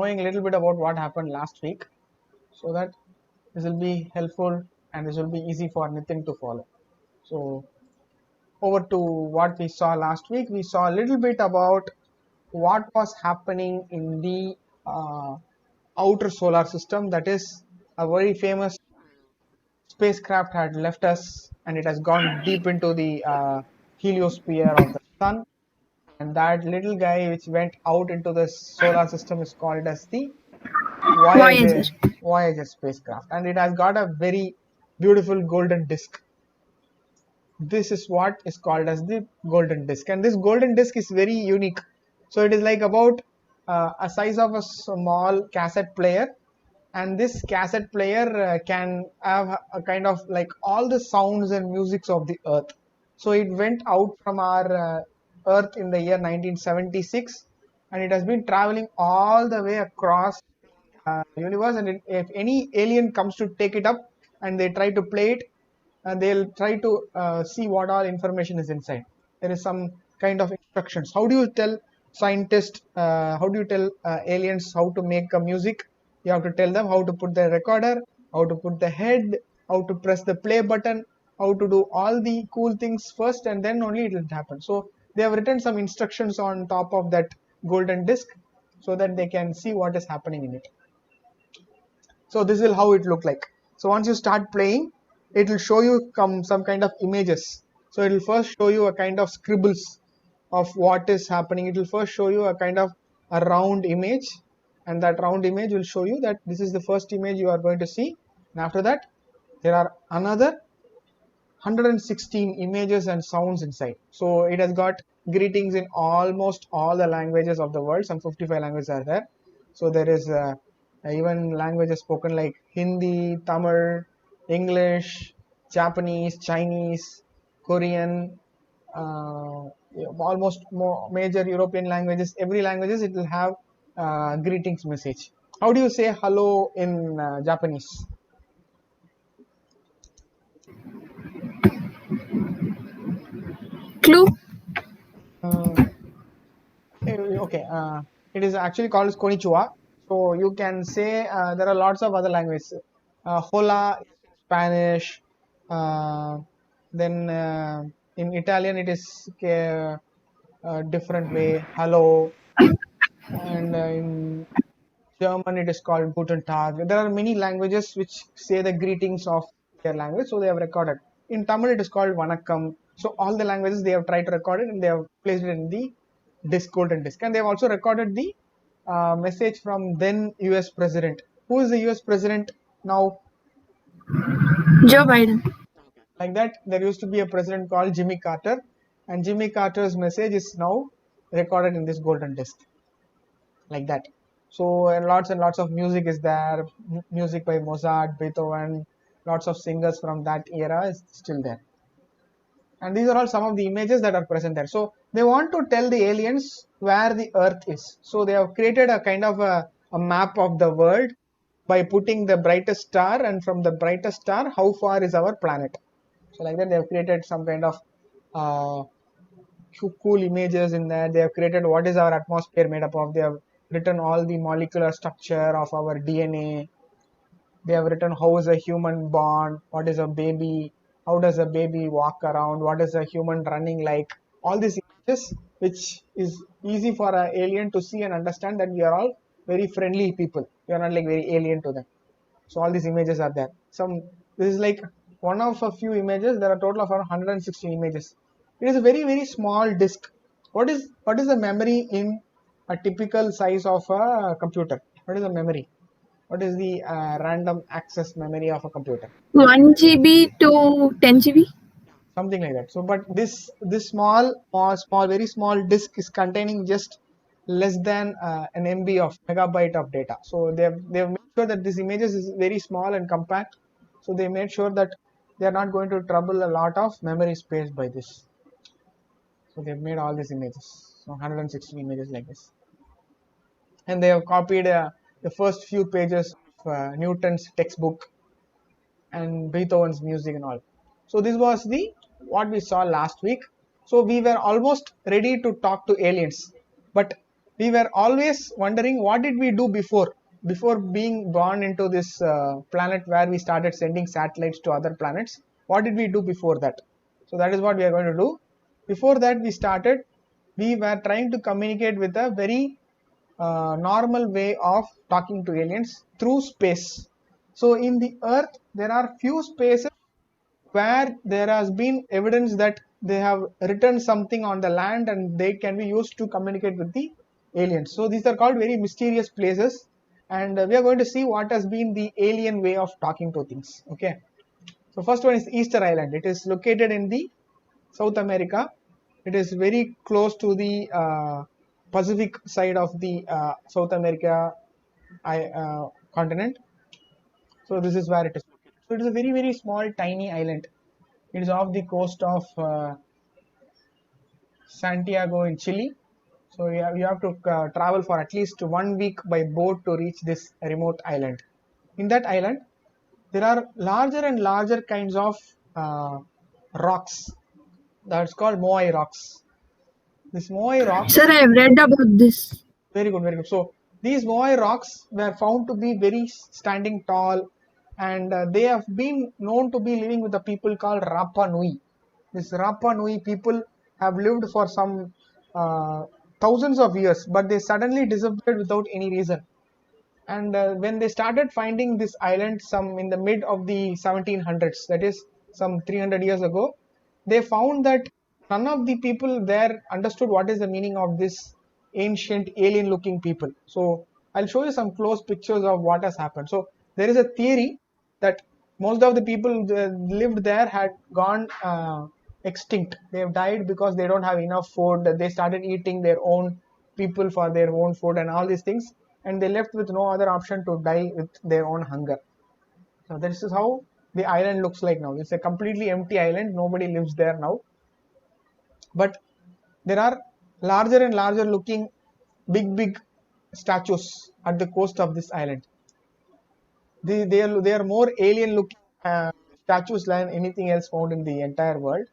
knowing a little bit about what happened last week, so that this will be helpful and this will be easy for Nitin to follow. So over to what we saw last week. We saw a little bit about what was happening in the outer solar system. That is, a very famous spacecraft had left us and it has gone deep into the heliosphere of the sun, and that little guy which went out into the solar system is called as the Voyager. Voyager spacecraft, and it has got a very beautiful golden disk. This is what is called as the golden disk, and this golden disk is very unique. So it is like about a size of a small cassette player, and this cassette player can have a kind of like all the sounds and musics of the earth. So it went out from our earth in the year 1976, and it has been traveling all the way across universe, and if any alien comes to take it up and they try to play it, they'll try to see what all information is inside. There is some kind of instructions. How do you tell scientists, how do you tell aliens how to make a music? You have to tell them how to put the recorder, how to put the head, how to press the play button, how to do all the cool things first, and then only it will happen. So they have written some instructions on top of that golden disk so that they can see what is happening in it. So this is how it look like. So once you start playing, it will show you some kind of images. So it will first show you a kind of scribbles of what is happening. It will first show you a kind of a round image, and that round image will show you that this is the first image you are going to see, and after that there are another 116 images and sounds inside. So it has got greetings in almost all the languages of the world. Some 55 languages are there. So there is even languages spoken like Hindi, Tamil, English, Japanese, Chinese, Korean, almost more major European languages. Every languages it will have greetings message. How do you say hello in Japanese? Clue. Uh, okay, it is actually called as konnichiwa. So you can say there are lots of other languages. Hola is Spanish. Uh, then in Italian it is a different way. Hello, and in German it is called Guten Tag. There are many languages which say the greetings of their language, so they have recorded. In Tamil it is called Vanakkam. So all the languages they have tried to record it and they have placed it in the disk, golden disk, and they have also recorded the message from then U.S. president. Who is the U.S. president now? Joe Biden. Like that, there used to be a president called Jimmy Carter, and Jimmy Carter's message is now recorded in this golden disk. Like that. So and lots of music is there. Music by Mozart, Beethoven, lots of singers from that era is still there. And these are all some of the images that are present there. So they want to tell the aliens where the earth is. So they have created a kind of a map of the world by putting the brightest star, and from the brightest star how far is our planet. So like that they have created some kind of uh, cool images in there. They have created what is our atmosphere made up of. They have written all the molecular structure of our DNA. They have written how is a human born, what is a baby, how does a baby walk around, what is a human running like. All these images, which is easy for an alien to see and understand that we are all very friendly people. We are not like very alien to them. So all these images are there. This is like one of a few images. There are a total of around 116 images. It is a very small disk. What is the memory in a typical size of a computer? What is the memory? What is the random access memory of a computer? 1 GB to 10 GB. Something like that. So, but this small, very small disk is containing just less than an MB of megabyte of data. So they have made sure that this images is very small and compact. So they made sure that they are not going to trouble a lot of memory space by this. So they've made all these images, so 116 images like this, and they have copied the first few pages of Newton's textbook and Beethoven's music and all. So this was the what we saw last week. So we were almost ready to talk to aliens, but we were always wondering what did we do before being born into this planet where we started sending satellites to other planets. What did we do before that? So that is what we are going to do. Before that we were trying to communicate with a very normal way of talking to aliens through space. So in the earth there are few spaces where there has been evidence that they have written something on the land and they can be used to communicate with the aliens. So these are called very mysterious places, and we are going to see what has been the alien way of talking to things. Okay, so first one is Easter Island. It is located in the South America. It is very close to the Pacific side of the South America continent. So this is where it is located. So it is a very small tiny island. It is off the coast of Santiago in Chile. So you have to travel for at least 1 week by boat to reach this remote island. In that island, there are larger and larger kinds of rocks. That's called Moai rocks. These Moai Sir, rocks, I have read about this. very good, very good. So these Moai rocks were found to be very standing tall, and they have been known to be living with the people called Rapa Nui. This Rapa Nui people have lived for some thousands of years, but they suddenly disappeared without any reason. And when they started finding this island, some in the mid of the 1700s, that is some 300 years ago, they found that none of the people there understood what is the meaning of this ancient alien looking people. So I'll show you some close pictures of what has happened. So there is a theory that most of the people lived there had gone extinct. They have died because they don't have enough food. They started eating their own people for their own food and all these things, and they left with no other option to die with their own hunger. So this is how the island looks like now. It's a completely empty island. Nobody lives there now. But there are larger and larger looking big statues at the coast of this island. They are more alien looking statues than anything else found in the entire world.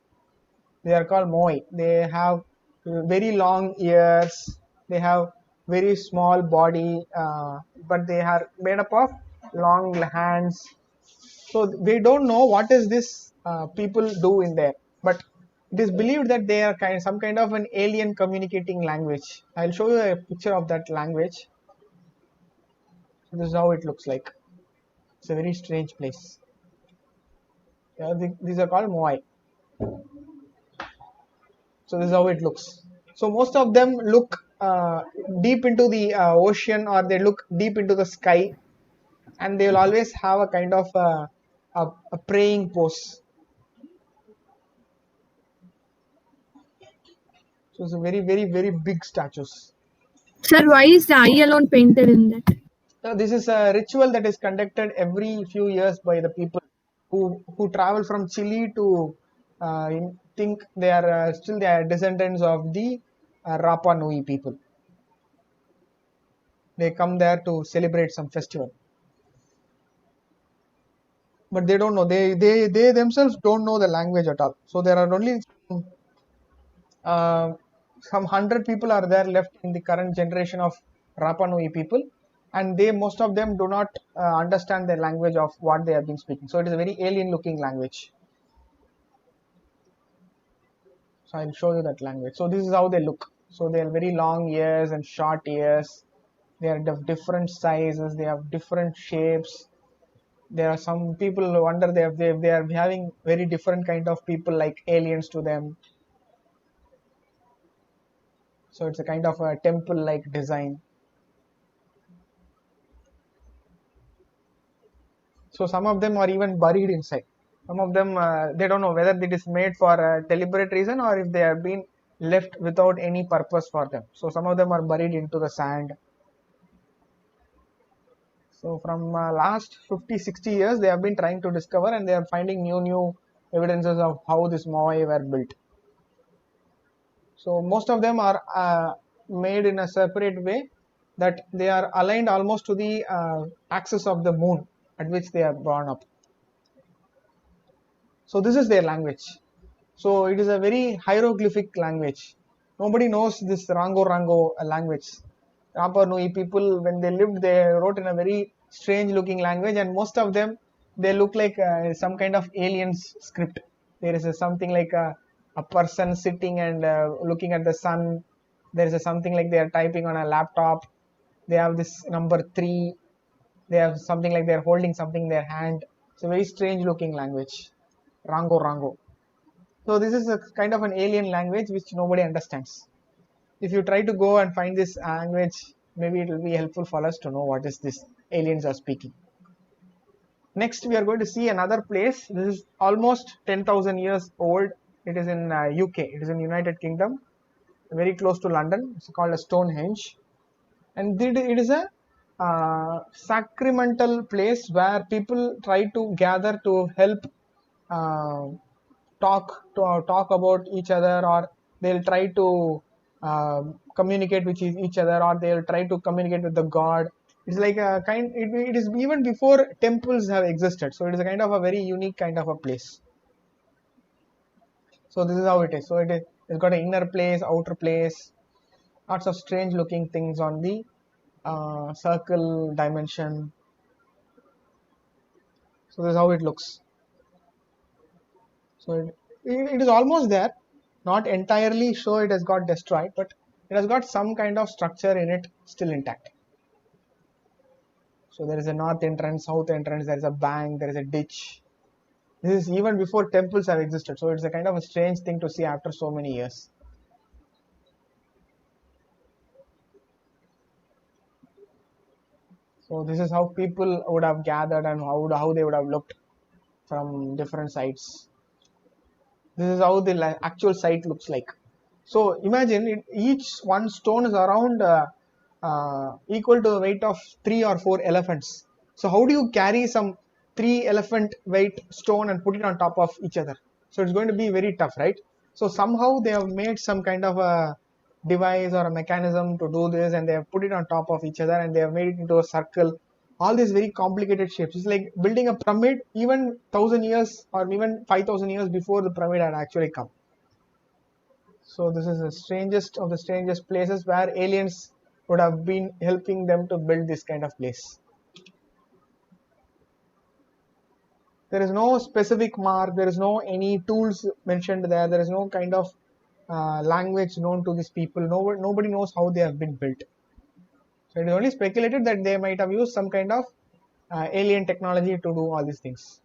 They are called moi. They have very long ears. They have very small body, but they are made up of long hands. So we don't know what is this people do in there, but it is believed that they are some kind of an alien communicating language. I'll show you a picture of that language. This is how it looks like. It's a very strange place. Yeah, these are called moai. So this is how it looks. So most of them look deep into the ocean, or they look deep into the sky, and they will always have a kind of a praying pose. So it's a very big statues. Sir, why is the eye alone painted in that? So this is a ritual that is conducted every few years by the people who travel from Chile to think they are still they are descendants of the Rapa Nui people. They come there to celebrate some festival, but they don't know. They themselves don't know the language at all. So there are only uh, some 100 people are there left in the current generation of Rapa Nui people, and they most of them do not understand the language of what they have been speaking. So it is a very alien looking language. So I'll show you that language. So this is how they look. So they have very long ears and short ears. They are of different sizes. They have different shapes. There are some people who wonder they are having very different kind of people like aliens to them. So it's a kind of a temple like design. So some of them are even buried inside. Some of them they don't know whether it is made for a deliberate reason or if they have been left without any purpose for them. So some of them are buried into the sand. So from last 50-60 years they have been trying to discover, and they are finding new evidences of how this Moai were built. So most of them are made in a separate way, that they are aligned almost to the axis of the moon at which they are born up. So this is their language. So it is a very hieroglyphic language. Nobody knows this Rango Rango language. Rapa Nui people, when they lived, they wrote in a very strange looking language, and most of them, they look like some kind of aliens script. There is something like a person sitting and looking at the sun. There is something like they are typing on a laptop. They have this number 3. They have something like they are holding something in their hand. It's a very strange looking language. Rango Rango. So this is a kind of an alien language which nobody understands. If you try to go and find this language, maybe it will be helpful for us to know what is this aliens are speaking. Next, we are going to see another place. This is almost 10,000 years old. It is in UK. It is in United Kingdom, very close to London. It's called a Stonehenge, and it is a sacramental place where people try to gather to help uh, talk about each other, or they'll try to communicate with each other, or they'll try to communicate with the god. It's like a kind, it is even before temples have existed, so it is a kind of a very unique kind of a place. So this is how it is. So it's got an inner place, outer place, lots of strange looking things on the circle dimension. So this is how it looks. So it is almost there, not entirely sure it has got destroyed, but it has got some kind of structure in it still intact. So there is a north entrance, south entrance, there is a bank, there is a ditch. This is even before temples have existed. So it's a kind of a strange thing to see after so many years. So this is how people would have gathered and how they would have looked from different sites. This is how the actual site looks like. So imagine each one stone is around equal to the weight of 3 or 4 elephants. So how do you carry some 3 elephant weight stone and put it on top of each other? So it's going to be very tough, right? So somehow they have made some kind of a device or a mechanism to do this, and they have put it on top of each other, and they have made it into a circle. All these very complicated shapes. It's like building a pyramid even 1,000 years or even 5,000 years before the pyramid had actually come. So this is the strangest of the strangest places where aliens would have been helping them to build this kind of place. There is no specific mark, there is no any tools mentioned there, there is no kind of language known to these people. Nobody knows how they have been built. So it is only speculated that they might have used some kind of alien technology to do all these things.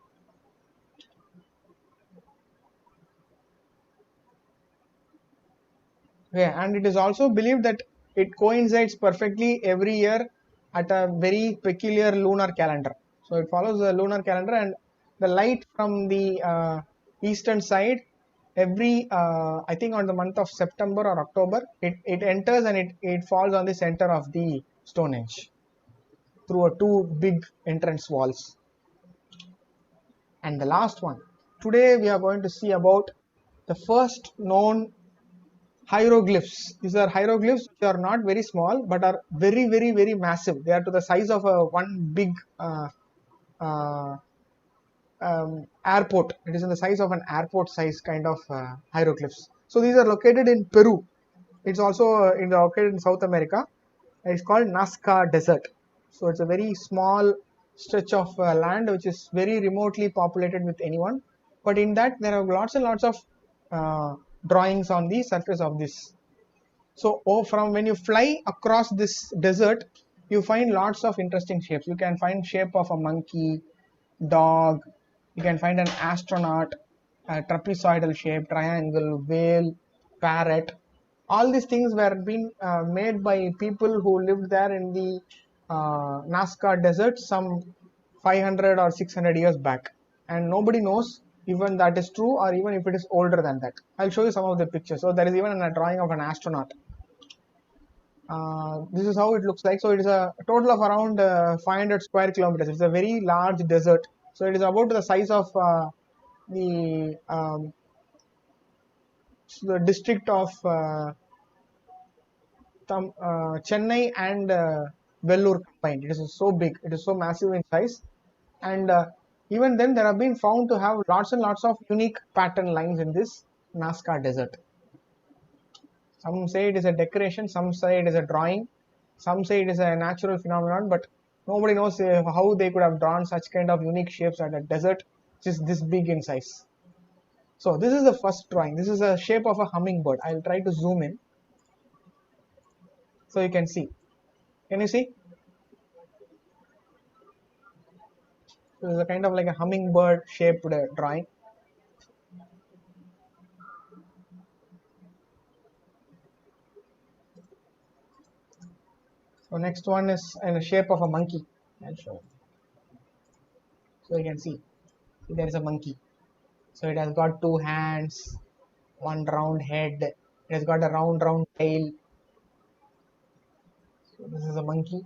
Okay, and it is also believed that it coincides perfectly every year at a very peculiar lunar calendar. So it follows the lunar calendar, and the light from the eastern side every I think on the month of September or October, it enters and it falls on the center of the Stonehenge through a two big entrance walls. And the last one, today we are going to see about the first known hieroglyphs. These are hieroglyphs which are not very small but are very, very, very massive. They are to the size of a one big uh, airport. It is in the size of an airport size kind of hieroglyphs. So these are located in Peru. It's also located in South America. It's called Nazca Desert. So it's a very small stretch of land which is very remotely populated with anyone. But in that there are lots and lots of uh, drawings on the surface of this. So from when you fly across this desert, you find lots of interesting shapes. You can find shape of a monkey, dog. You can find an astronaut, a trapezoidal shape, triangle, whale, parrot. All these things were being made by people who lived there in the Nazca Desert some 500 or 600 years back, and nobody knows even that is true or even if it is older than that. I'll show you some of the pictures. So there is even a drawing of an astronaut. This is how it looks like. So it is a total of around 500 square kilometers. It's a very large desert. So it is about the size of the district of Chennai and Vellore combined. It is so big. It is so massive in size, and even then, there have been found to have lots and lots of unique pattern lines in this Nazca Desert. Some say it is a decoration. Some say it is a drawing. Some say it is a natural phenomenon, but nobody knows how they could have drawn such kind of unique shapes at a desert which is this big in size. So this is the first drawing. This is a shape of a hummingbird. I'll try to zoom in so you can see. Can you see? This is a kind of like a hummingbird shaped drawing. So next one is in the shape of a monkey. I'll show you. So you can see there is a monkey. So it has got two hands, one round head. It has got a round tail. So this is a monkey.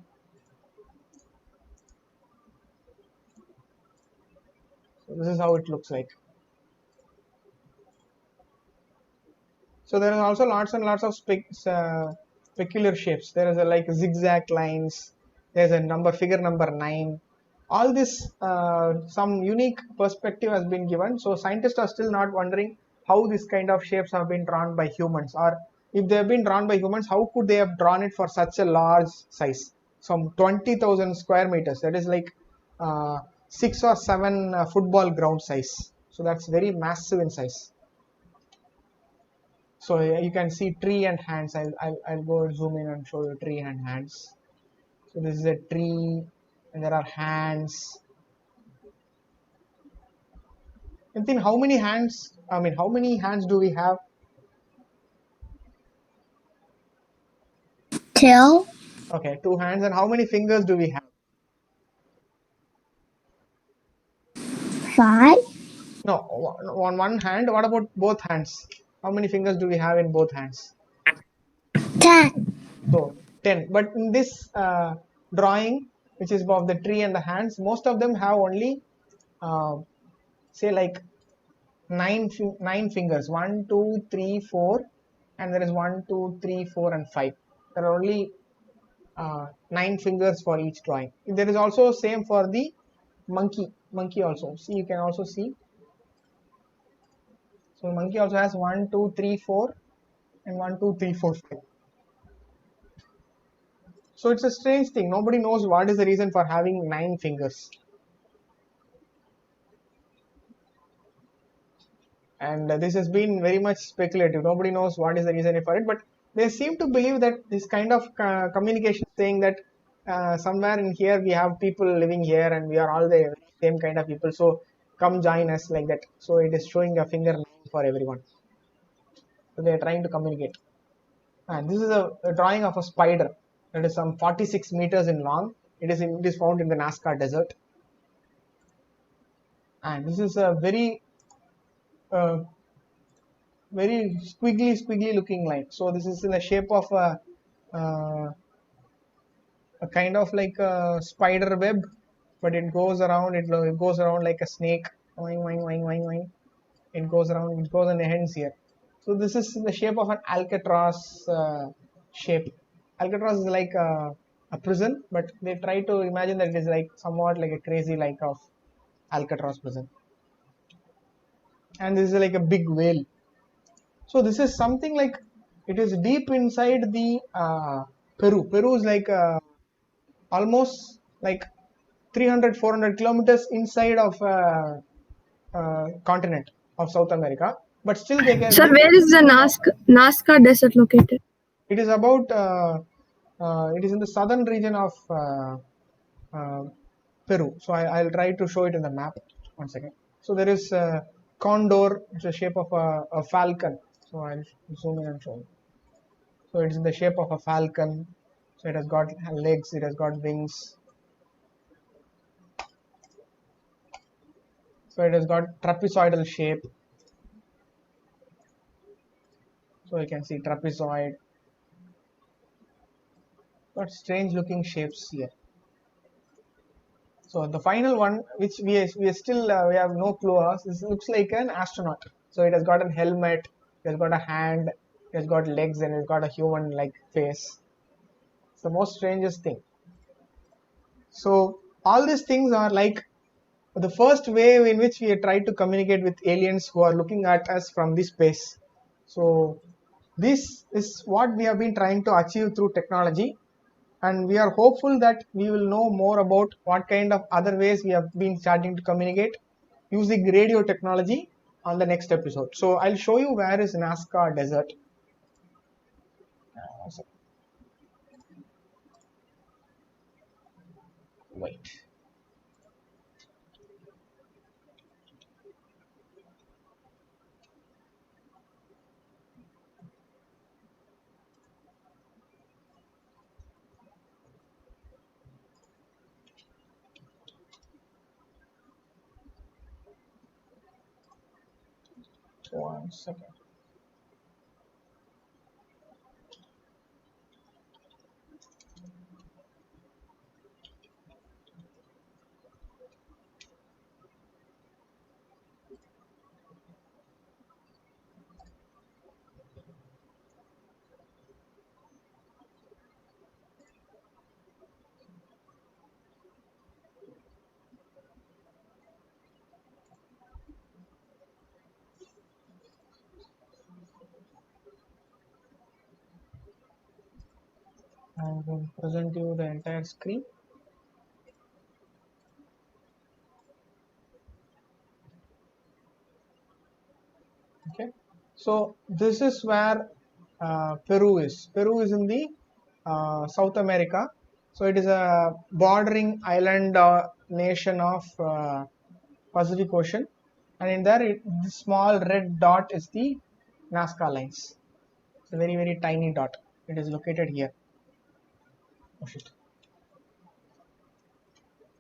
So this is how it looks like. So there are also lots and lots of peculiar shapes. There is a like zigzag lines. There's a figure number 9. All this, some unique perspective has been given. So scientists are still not wondering how this kind of shapes have been drawn by humans, or if they have been drawn by humans, how could they have drawn it for such a large size? Some 20,000 square meters. That is like 6 or 7 football ground size. So that's very massive in size. So you can see tree and hands. I'll go zoom in and show you tree and hands. So this is a tree and there are hands. And think how many hands, how many hands do we have? 2. Okay, 2 hands. And how many fingers do we have? 5. No, on one hand. What about both hands? How many fingers do we have in both hands? 10. So 10. But in this drawing, which is of the tree and the hands, most of them have only say like 9 fingers. 1, 2, 3, 4, and there is 1, 2, 3, 4, and 5. There are only 9 fingers for each drawing. There is also same for the monkey also. See, you can also see. So monkey also has 1, 2, 3, 4, and 1, 2, 3, 4, 5. So it's a strange thing. Nobody knows what is the reason for having 9 fingers. And this has been very much speculative. Nobody knows what is the reason for it, but they seem to believe that this kind of communication, saying that somewhere in here we have people living here and we are all the same kind of people, so come join us, like that. So it is showing a finger for everyone. So they are trying to communicate. And this is a drawing of a spider that is some 46 meters in long. It is found in the Nazca desert. And this is a very very squiggly looking line. So this is in the shape of a kind of like a spider web, but it goes around. It goes around like a snake. Oing, oing, oing, oing, oing. It goes around. It goes on the ends here. So this is in the shape of an alcatraz shape. Alcatraz is like a prison, but they try to imagine that it is like somewhat like a crazy like of Alcatraz prison. And this is like a big whale. So this is something like it is deep inside the Peru. Peru is like almost like 300-400 kilometers inside of continent of South America, but still they can. Sir, where is the Nazca Desert located? It is about. It is in the southern region of uh, Peru. So I'll try to show it in the map. 1 second. So there is condor. It's the shape of a falcon. So I'll zoom in and show you. So it's in the shape of a falcon. So it has got legs. It has got wings. So it has got trapezoidal shape. So you can see trapezoid. Got strange looking shapes here. So the final one, which we are still we have no clue of, this looks like an astronaut. So it has got a helmet, it has got a hand, it has got legs, and it has got a human like face. It's the most strangest thing. So all these things are like the first way in which we try to communicate with aliens who are looking at us from this space. So this is what we have been trying to achieve through technology. and we are hopeful that we will know more about what kind of other ways we have been starting to communicate using radio technology on the next episode. So I'll show you where is Nazca Desert. Wait. One second. I'm going to present you the entire screen. Okay, so this is where Peru is. Peru is in the South America. So it is a bordering island nation of Pacific Ocean, and in there, this small red dot is the Nazca lines. It's a very tiny dot. It is located here. Oh shit.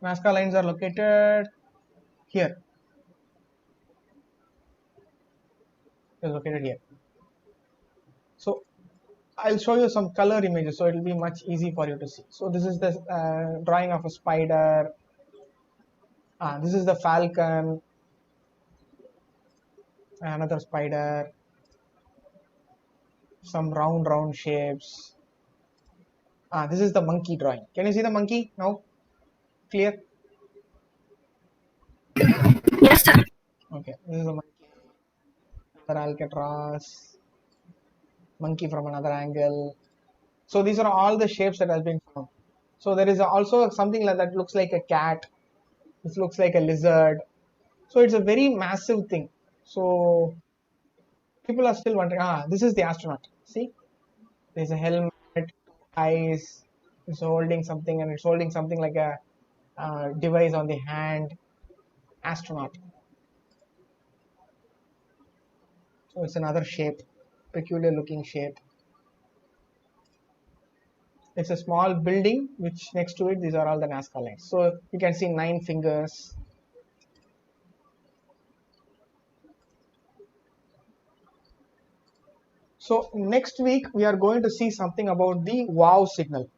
Nazca lines are located here. It is located here. So I'll show you some color images, so it will be much easy for you to see. So this is the drawing of a spider. This is the falcon. Another spider. Some round shapes. This is the monkey drawing. Can you see the monkey now? Clear? Yes, sir. Okay, this is a monkey. Another alcatraz. Monkey from another angle. So these are all the shapes that has been found. So there is also something like that looks like a cat. This looks like a lizard. So it's a very massive thing. So people are still wondering, this is the astronaut. See, there's a helmet, eyes, it's holding something, and it's holding something like a device on the hand. Astronaut. So it's another shape, peculiar looking shape. It's a small building which next to it, these are all the Nazca lines. So you can see 9 fingers. So next week we are going to see something about the wow signal.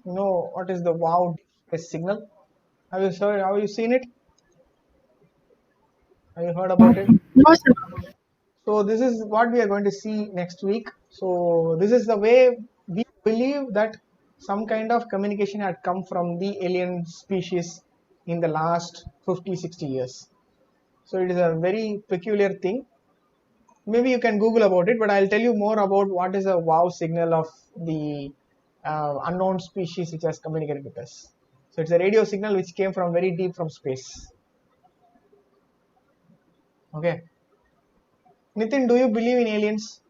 You know what is the wow signal? Have you seen it? Have you heard about it? No, sir. So this is what we are going to see next week. So this is the way we believe that some kind of communication had come from the alien species in the last 50-60 years. So it is a very peculiar thing. Maybe you can Google about it, but I'll tell you more about what is a wow signal of the unknown species which has communicated with us. So it's a radio signal which came from very deep from space. Okay. Nitin, do you believe in aliens?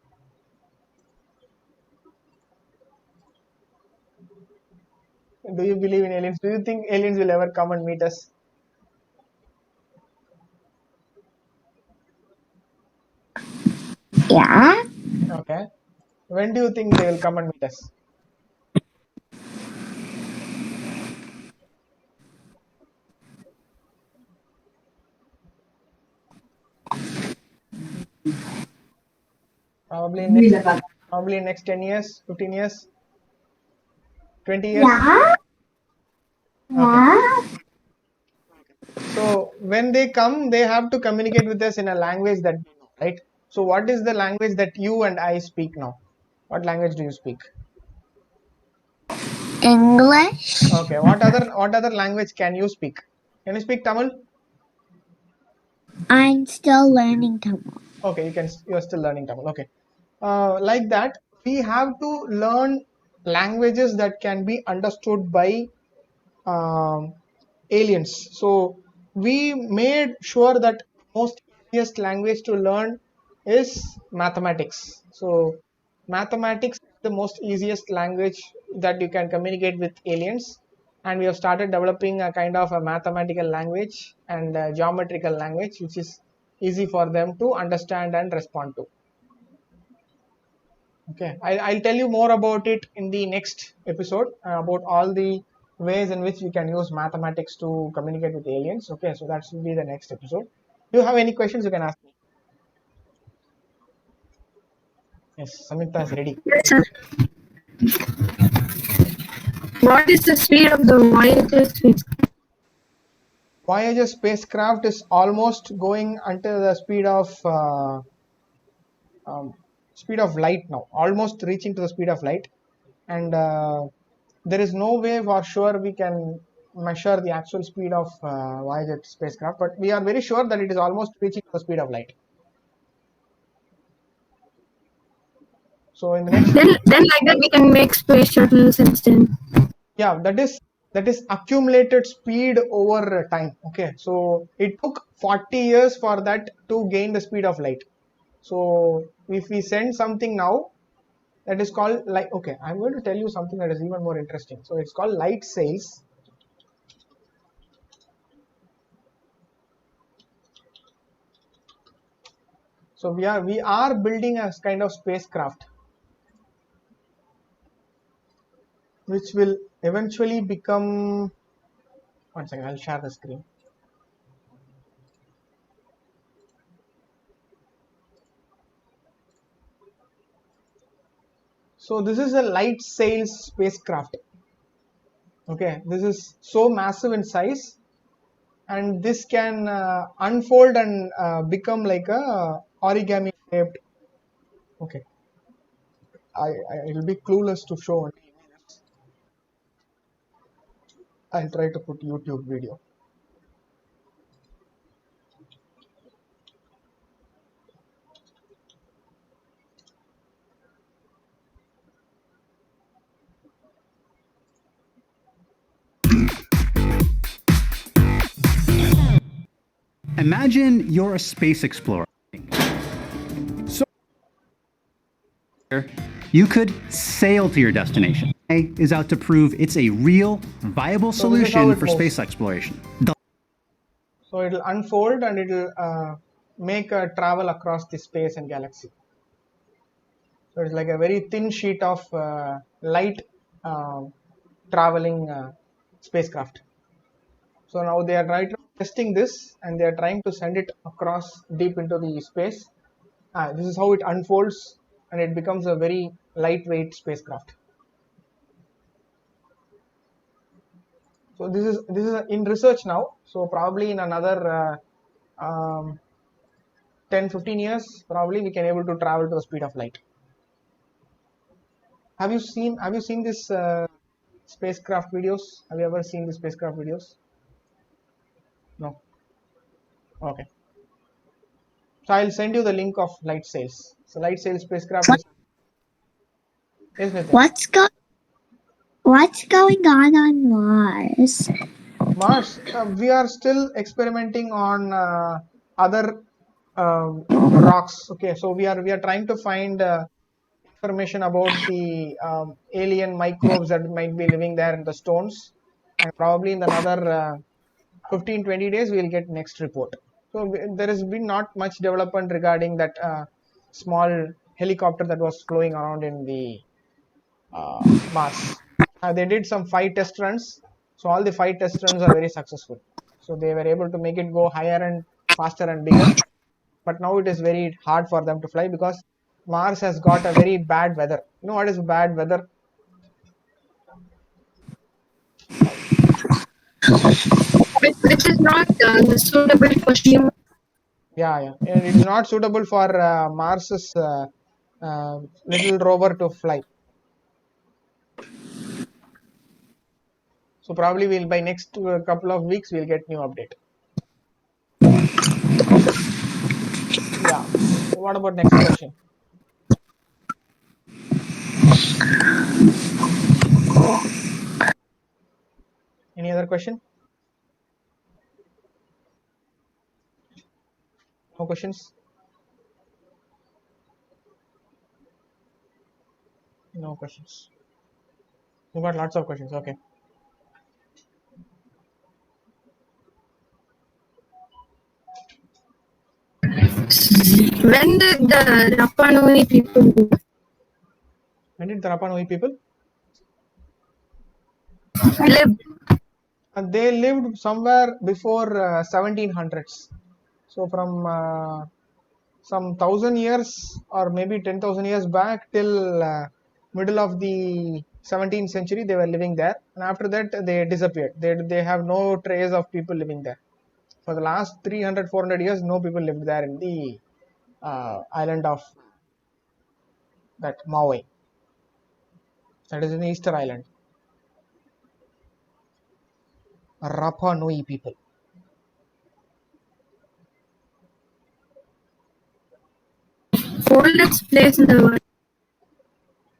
Do you believe in aliens? Do you think aliens will ever come and meet us? Yeah. Okay. When do you think they will come and meet us? Probably next 10 years, 15 years, 20 years. Yeah. Okay. Yeah. So when they come, they have to communicate with us in a language that we know, right? So what is the language that you and I speak now? What language do you speak? English. Okay. What other language can you speak? Can you speak Tamil? I'm still learning Tamil. Okay, you're still learning Tamil. Okay. Like that, we have to learn languages that can be understood by um, aliens. So we made sure that most easiest language to learn is mathematics. So mathematics is the most easiest language that you can communicate with aliens, and we have started developing a kind of a mathematical language and a geometrical language which is easy for them to understand and respond to. Okay, I'll tell you more about it in the next episode, about all the ways in which we can use mathematics to communicate with aliens. Okay, so that should be the next episode. Do you have any questions? You can ask me. Yes, Samantha is ready. Yes, sir. What is the speed of the Voyager space? Voyager spacecraft is almost going until the um, speed of light now, almost reaching to the speed of light, and there is no way for sure we can measure the actual speed of Voyager spacecraft, but we are very sure that it is almost reaching the speed of light. So in the next, Then like that we can make space shuttles instead. yeah, that is accumulated speed over time. Okay, so it took 40 years for that to gain the speed of light. So if we send something now, that is called like, okay, I'm going to tell you something that is even more interesting. So it's called light sails. So we are building a kind of spacecraft which will eventually become, one second, I'll share the screen. So this is a light sails spacecraft. Okay, this is so massive in size, and this can unfold and become like a origami shaped. Okay, it will be clueless to show only images. I'll try to put YouTube video. Imagine you're a space explorer. So you could sail to your destination. Is out to prove it's a real, viable So this is how solution it for moves. space exploration. So it will unfold and it will make a travel across the space and galaxy. So it's like a very thin sheet of light uh, traveling spacecraft. So now they are testing this, and they are trying to send it across deep into the space. This is how it unfolds, and it becomes a very lightweight spacecraft. So this is in research now. So probably in another 10-15 years, probably we can able to travel to the speed of light. Have you seen this spacecraft videos? Have you ever seen the spacecraft videos? No. Okay. So I'll send you the link of light sails. So light sail spacecraft is Nitya. What's going on Mars? Mars. We are still experimenting on other rocks. Okay, so we are trying to find information about the alien microbes that might be living there in the stones, and probably in another 15-20 days we'll get next report. So there has been not much development regarding that small helicopter that was flowing around in the Mars. They did some 5 test runs. So all the 5 test runs are very successful. So they were able to make it go higher and faster and bigger. But now it is very hard for them to fly because Mars has got a very bad weather. You know what is bad weather? Which is not suitable for humans. Yeah. And it is not suitable for Mars's little rover to fly. So probably we'll by next couple of weeks we'll get new update. Yeah. what about next question? Any other question? No questions? No questions. You got lots of questions. Okay. When did the Rapa Nui people move? When did the Rapa Nui people? Live? They lived somewhere before 1700s. So from some 1,000 years or maybe 10,000 years back till middle of the 17th century, they were living there, and after that they disappeared. They have no trace of people living there. For the last 300-400 years, no people lived there in the island of that Maui. That is in the Easter Island. Rapa Nui people. Coldest place in the world?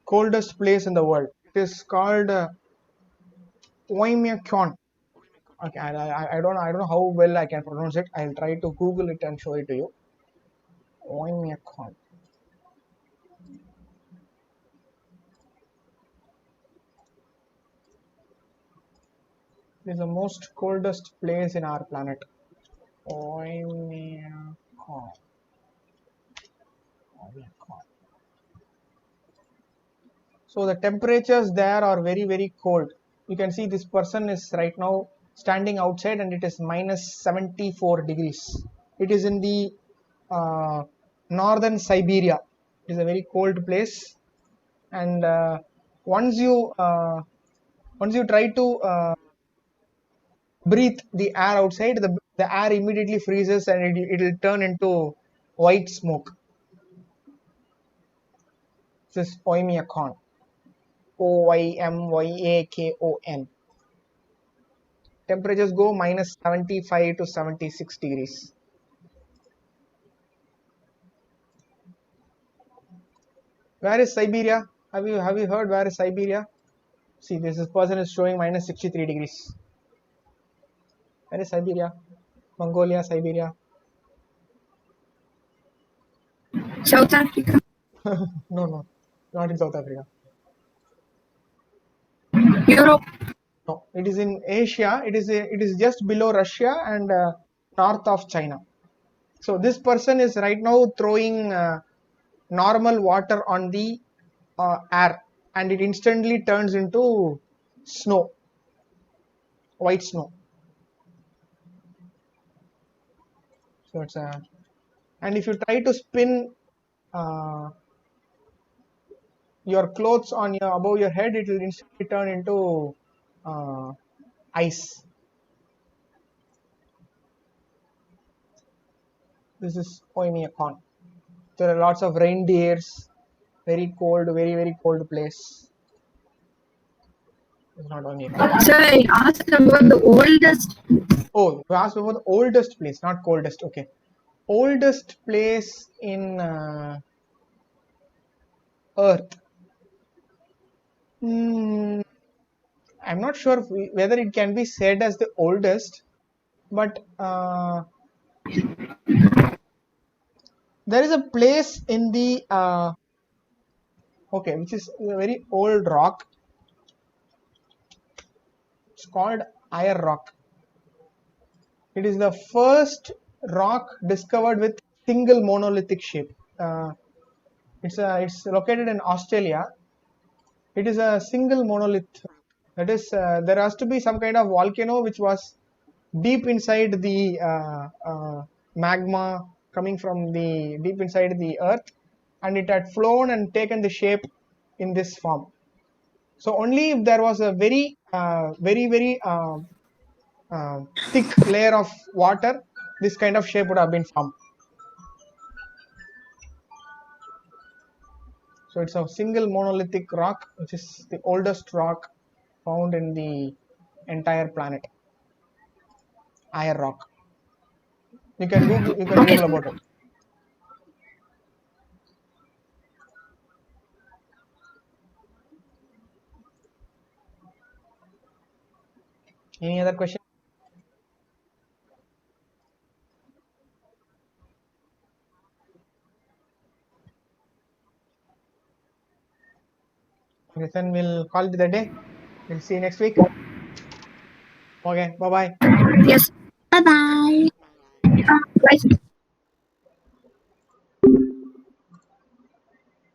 Coldest place in the world. It is called Oymyakon. Okay, I don't know how well I can pronounce it. I'll try to Google it and show it to you. Oymyakon. It is the most coldest place in our planet. Oymyakon. Oymyakon. So the temperatures there are very, very cold. You can see this person is right now standing outside and it is minus 74 degrees. It is in the northern Siberia. It is a very cold place, and once you try to breathe the air outside, the air immediately freezes and it will turn into white smoke. This is Oymyakon. Oymyakon. Temperatures go minus 75 to 76 degrees. Where is Siberia? Have you heard where is Siberia? See, this person is showing minus 63 degrees. Where is Siberia? Mongolia, Siberia. South Africa? No, not in South Africa. Europe? No, it is in Asia. It is just below Russia and north of China. So this person is right now throwing normal water on the air, and it instantly turns into snow, white snow. So it's a, and if you try to spin uh, your clothes on your above your head, it will instantly turn into ice. This is Oymyakon. There are lots of reindeers. Very cold, very, very cold place. It's not Oymyakon. Sir, I asked about the oldest. Oh, you asked about the oldest place, not coldest. Okay. Oldest place in Earth. Hmm, I'm not sure whether it can be said as the oldest, but there is a place in the okay, which is a very old rock. It's called Iron Rock. It is the first rock discovered with single monolithic shape. It's located in Australia. It is a single monolith. That is, there has to be some kind of volcano which was deep inside the magma coming from the deep inside the earth, and it had flown and taken the shape in this form. So only if there was a very thick layer of water, this kind of shape would have been formed. So it's a single monolithic rock, which is the oldest rock found in the entire planet. Iron rock. You can Okay. Google about it. Any other question? Okay, then we'll call it the day. We'll see you next week. Okay, bye bye. Yes. Bye bye. Bye.